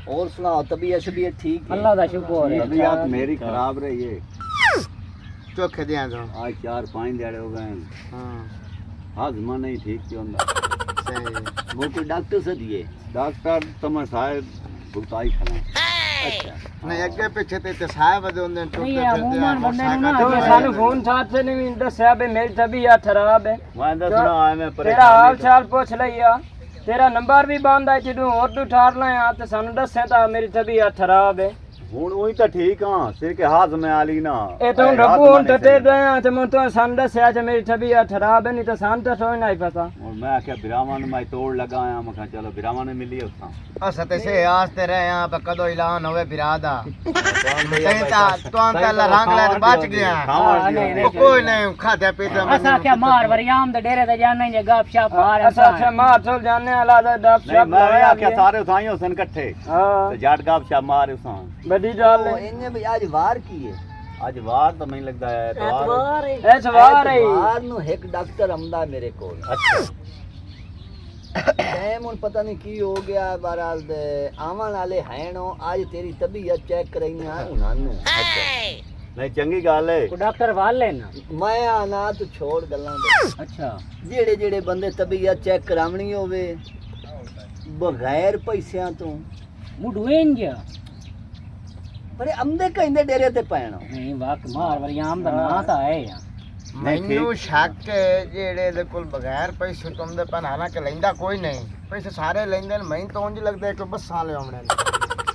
और सुनाओ, तबीयत शबीयत ठीक है? अल्लाह का शुक्र है। तबीयत मेरी खराब रही है। चोखे दिया तो आज 4-5 दिहाड़े हो गए। हाँ हाजमा नहीं ठीक क्यों ना। सही। वो कोई डॉक्टर से दिए? डॉक्टर तम साहब भुगताई खड़ा। अच्छा नहीं अगे पीछे ते साहब दे होंदे नहीं अमूमन बंदे नु ना तो सानू फोन साथ से नहीं दसया बे मेरी तबीयत खराब है। मैं दसना आया मैं तेरा हाल चाल पूछ लिया, तेरा नंबर भी बंद है, जदों और तू ठार लाया ते सानू दसे ता मेरी तबीयत खराब है। हुन वही तो ठीक हां, सिर के हाथ में आली ना ए तो रब्बू हुन टटे रहा ते मैं तो सन दसया जे मेरी तबीयत खराब है, नहीं तो सन तो सोई नहीं पता। और मैं आख्या बिरावन मैं तोड़ लगा आया, मैं कहा चलो बिरावन ने मिली उसा अस ते से आस्ते रहे यहां पे कदो ऐलान होवे बिरादा तो अंत अल्लाह रंग ले बच गया। नहीं कोई नहीं खाते पीते असा क्या मार वरियाम दे डेरे ते जाने जे गप शप मार असा क्या मार चल जाने वाला दा गप नहीं शप मैं आख्या सारे उठाइयो सन इकट्ठे हां तो जाट गाप शा मार उसा बड़ी डाल तो इन्हें भी आज वार की है? आज वार तो नहीं लगदा है एतवार। एतवार है वार नु एक डॉक्टर आंदा मेरे कोल। अच्छा टाइम हुन पता नहीं की हो गया, बहरहाल दे आवन वाले हैं नो। आज तेरी तबीयत चेक करनी है उन्हां। नहीं चंगी गल है। को डॉक्टर वाल लेना मैं आना तू छोड़ गल्लां दे। अच्छा जेड़े जेड़े बंदे तबीयत चेक करावनी होवे बगैर पैसियां तो मुडवेन जा पर अमदे कहंदे डेरे ते पैणो। नहीं वाक मार वरियाम दा ना ता है या मैनू शक है जेड़े दे कोल बगैर पैसे तुमदे पन हालांकि लैंदा कोई नहीं, पैसे सारे लैंदे ने। मैं तो उंज लगदा है कि बस्सां ले आवणे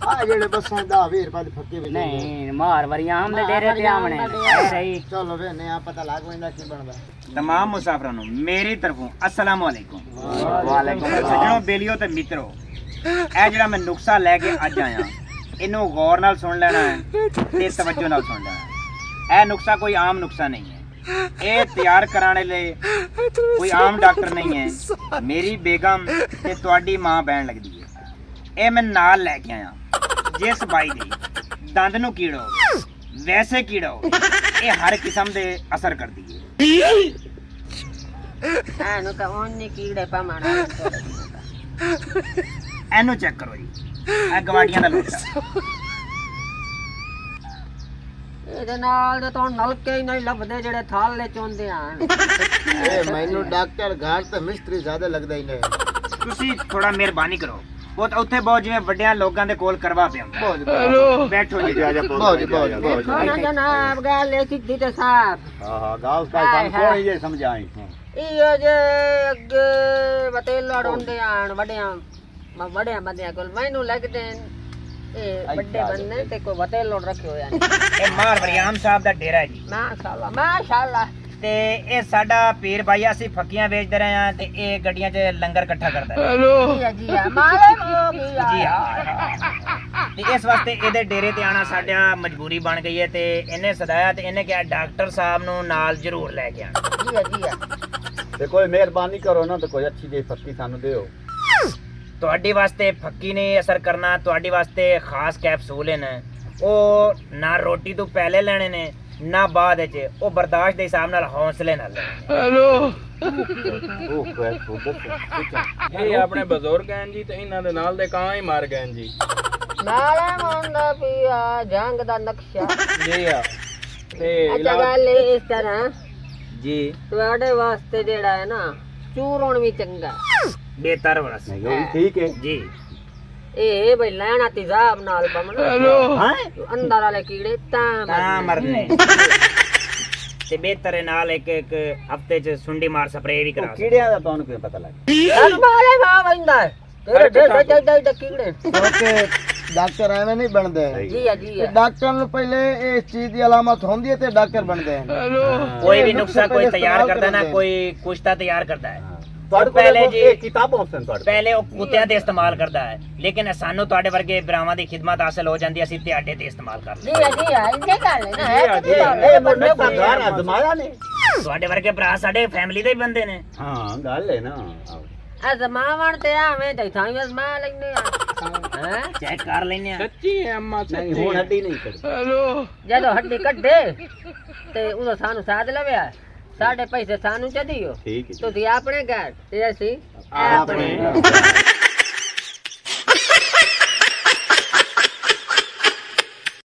आ जेड़े बस्सां 10-20 रुपए दी फक्की विच नहीं मार वरियाम दे डेरे ते आमने है रही। चलो वे ने आ पता लाग वेंदा की बनदा। तमाम मुसाफिरों नु मेरी तरफों अस्सलाम वालेकुम। वालेकुम सज्जनों बेलियो ते मित्रों, ए जेड़ा मैं नुस्खा लेके अज आया इनू गौर नाल सुन लेना है ते तवज्जो नाल सुन लेना है। ए नुस्खा कोई आम नुस्खा नहीं है, ए तैयार कराने ले कोई आम डॉक्टर नहीं है। मेरी बेगम ते तुहाडी मां बहन लगदी है। ए मैं नाल लेके आया जिस बाई दे दंद नू कीड़ा होवे वैसे कीड़ा होवे ए हर किस्म दे असर करदी है। एनु तो ओने कीड़े पमाना एनू चेक करो जी, ए गवाड़ियां दा लोटा ਇਹਦੇ ਨਾਲ ਤੇ ਤੋਂ ਨਲਕੇ ਹੀ ਨਹੀਂ ਲੱਭਦੇ ਜਿਹੜੇ ਥਾਲੇ ਚੋਂਦੇ ਆਣ। ए मैनू डॉक्टर घर ते मिस्त्री ज्यादा लगदा ही नहीं। ਤੁਸੀਂ ਥੋੜਾ ਮਿਹਰਬਾਨੀ ਕਰੋ। ਬਹੁਤ ਉੱਥੇ ਬਹੁਤ ਜਿਵੇਂ ਵੱਡਿਆਂ ਲੋਕਾਂ ਦੇ ਕੋਲ ਕਰਵਾ ਪਿਆ बहुत ਬੈਠੋ ਜੀ। बहुत ਖਾਣਾ ਜਨਾਬ ਗੱਲ ਇਹ ਸਿੱਧੀ ਤੇ ਸਾਫ हां हां गाल का सन कोई ये समझाई। ਇਹ ਜੇ ਅੱਗੇ ਬਤੇਲਾ ਡੋਂਦੇ ਆਣ ਵੱਡਿਆਂ ਬੰਦਿਆਂ ਕੋਲ ਮੈਨੂੰ ਲੱਗਦੇ ਇਹ ਵੱਡੇ ਬੰਦੇ ਤੇ ਕੋਈ ਬਤੇਲੋ ਰੱਖੇ ਹੋਇਆ ਇਹ ਮਾਰ ਵਰਿਆਮ ਸਾਹਿਬ ਦਾ ਡੇਰਾ ਹੈ ਜੀ ਮਾਸ਼ਾਅੱਲਾ ਮਾਸ਼ਾਅੱਲਾ। ਤੇ ਇਹ ਸਾਡਾ ਪੀਰ ਭਾਈ ਅਸੀਂ ਫੱਕੀਆਂ ਵੇਚਦੇ ਰਹੇ ਆ ਤੇ ਇਹ ਗੱਡੀਆਂ 'ਚ ਲੰਗਰ ਇਕੱਠਾ ਕਰਦਾ ਹੈ। ਜੀ ਜੀ ਮਾਰੇ ਹੋ ਜੀ ਹਾਂ। ਤੇ ਇਸ ਵਾਸਤੇ ਇਹਦੇ ਡੇਰੇ ਤੇ ਆਣਾ ਸਾਡਾ ਮਜਬੂਰੀ ਬਣ ਗਈ ਹੈ ਤੇ ਇਹਨੇ ਸਦਾਇਆ ਤੇ ਇਹਨੇ ਕਿਹਾ ਡਾਕਟਰ ਸਾਹਿਬ ਨੂੰ ਨਾਲ ਜ਼ਰੂਰ ਲੈ ਕੇ ਆਣਾ। ਜੀ ਤੇ ਕੋਈ ਮਿਹਰਬਾਨੀ ਕਰੋ ਨਾ ਤੇ ਕੋਈ ਅੱਛੀ ਜਿਹੀ ਫੱਕੀ ਸਾਨੂੰ ਦਿਓ। ਤੁਹਾਡੇ ਵਾਸਤੇ ਫੱਕੀ ਨੇ ਅਸਰ ਕਰਨਾ, ਤੁਹਾਡੇ ਵਾਸਤੇ ਖਾਸ ਕੈਪਸੂਲ ਨੇ, ਉਹ ਨਾ ਰੋਟੀ ਤੋਂ ਪਹਿਲੇ ਲੈਣੇ ਨੇ ਨਾ ਬਾਅਦ ਵਿੱਚ, ਉਹ ਬਰਦਾਸ਼ਤ ਦੇ ਹਿਸਾਬ ਨਾਲ ਹੌਸਲੇ ਨਾਲ ਲੈਣੇ। ਉਹ ਕੋਈ ਸੁਧਰ ਇਹ ਆਪਣੇ ਬਜ਼ੁਰਗ ਹਨ ਜੀ ਤੇ ਇਹਨਾਂ ਦੇ ਨਾਲ ਦੇ ਕਾਂ ਹੀ ਮਾਰ ਗਏ ਜੀ। ਨਾਲੇ ਮੁੰਡਾ ਪਿਆ ਜੰਗ ਦਾ ਨਕਸ਼ਾ। ਜੀ ਆ ਤੇ ਅੱਛਾ ਗੱਲ ਇਸ ਤਰ੍ਹਾਂ ਜੀ ਤੁਹਾਡੇ ਵਾਸਤੇ ਜਿਹੜਾ ਹੈ ਨਾ ਚੂਰਨ ਵੀ ਚੰਗਾ ਬਿਹਤਰ ਵਰਸ ਨਹੀਂ ਉਹ ਵੀ ਠੀਕ ਹੈ ਜੀ। ਇਹ ਬਈ ਲੈਣਾ ਤੇਜ਼ਾਬ ਨਾਲ ਪਮਣਾ ਹਾਂ ਅੰਦਰ ਵਾਲੇ ਕੀੜੇ ਤਾਂ ਮਰਨੇ ਤੇ ਬਿਹਤਰ ਨਾਲ ਇੱਕ ਹਫਤੇ 'ਚ ਸੁੰਡੀ ਮਾਰ ਸਪਰੇਅ ਵੀ ਕਰਾ। ਕੀੜਿਆਂ ਦਾ ਤੁਹਾਨੂੰ ਕਿਵੇਂ ਪਤਾ ਲੱਗ ਮਾਰੇ ਵਾ ਵੰਦਾ ਤੇਰੇ ਡੇ ਕੀੜੇ ओके डॉक्टर एवें नहीं बनदे। ਜੀ ਆ ਜੀ ਆ डॉक्टर ਨੂੰ ਪਹਿਲੇ ਇਸ ਚੀਜ਼ ਦੀ ਅਲਾਮਤ ਹੁੰਦੀ ਹੈ ਤੇ ਡਾਕਟਰ ਬਣਦੇ ਹਨ। कोई भी नुस्खा कोई तैयार करता है ना, कोई कुश्ता तैयार करता है। ਤੁਹਾਡੇ ਪਹਿਲੇ ਕੋਲ ਜੀ ਇਹ ਕਿਤਾਬਾਂ ਸਨ ਤੁਹਾਡੇ ਪਹਿਲੇ ਉਹ ਕੁੱਤਿਆਂ ਦੇ ਇਸਤੇਮਾਲ ਕਰਦਾ ਹੈ, ਲੇਕਿਨ ਸਾਨੂੰ ਤੁਹਾਡੇ ਵਰਗੇ ਭਰਾਵਾਂ ਦੀ ਖਿਦਮਤ ਹਾਸਲ ਹੋ ਜਾਂਦੀ, ਅਸੀਂ ਤੁਹਾਡੇ ਤੇ ਇਸਤੇਮਾਲ ਕਰ ਜੀ ਆ ਜੀ ਆ ਇੰਨੇ ਗੱਲ ਹੈ ਨਾ ਇਹ ਮੁੰਡੇ ਘਰ ਅਜ਼ਮਾਇਆ ਨੇ। ਤੁਹਾਡੇ ਵਰਗੇ ਭਰਾ ਸਾਡੇ ਫੈਮਿਲੀ ਦੇ ਹੀ ਬੰਦੇ ਨੇ। ਹਾਂ ਗੱਲ ਹੈ ਨਾ। ਅਜ਼ਮਾਵਣ ਤੇ ਆਵੇਂ ਤੇ ਥਾਂ ਅਜ਼ਮਾ ਲੈਂਦੇ ਆ ਹੈ ਚੈੱਕ ਕਰ ਲੈਨੇ ਆ। ਸੱਚੀ ਹੈ ਅੰਮਾ ਨਹੀਂ ਸੱਚੀ। ਹੁਣ ਹੱਡੀ ਨਹੀਂ ਕਰਦੀ। ਜਦੋਂ ਹੱਡੀ ਕੱਢੇ ਤੇ ਉਦੋਂ ਸਾਨੂੰ ਸਾਧ ਲਵਿਆ, ਸਾਡੇ ਪੈਸੇ ਸਾਨੂੰ ਚ ਦਿਓ, ਠੀਕ ਹੈ ਤੁਸੀਂ ਆਪਣੇ ਘਰ ਤੇ ਅਸੀਂ ਆਪਣੇ